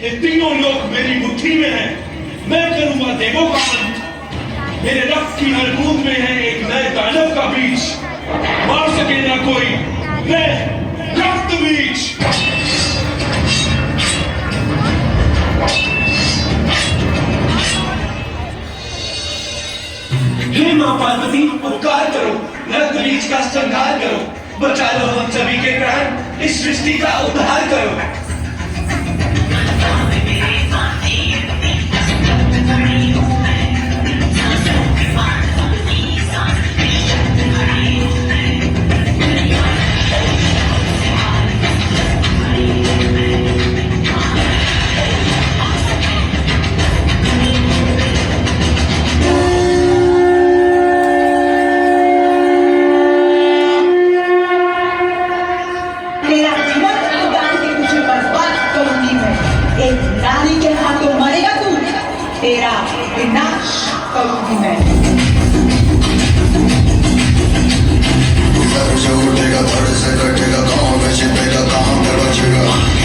ये तीनों लोग मेरी मुट्ठी में हैं। मैं करूंगा देवों का अंत। मेरे रक्त की हर बूंद में है एक नए दानव का बीज। मार सके ना कोई, मैं रक्त बीज। हे मां पार्वती, उपकार करो, रक्त बीज का संहार करो, बचा लो हम सभी के प्राण, इस सृष्टि का उद्धार करो। तेरा विनाश करूंगी मैं। उठेगा धड़ से कटेगा, गाँव में छिपेगा, कहाँ पे बचेगा।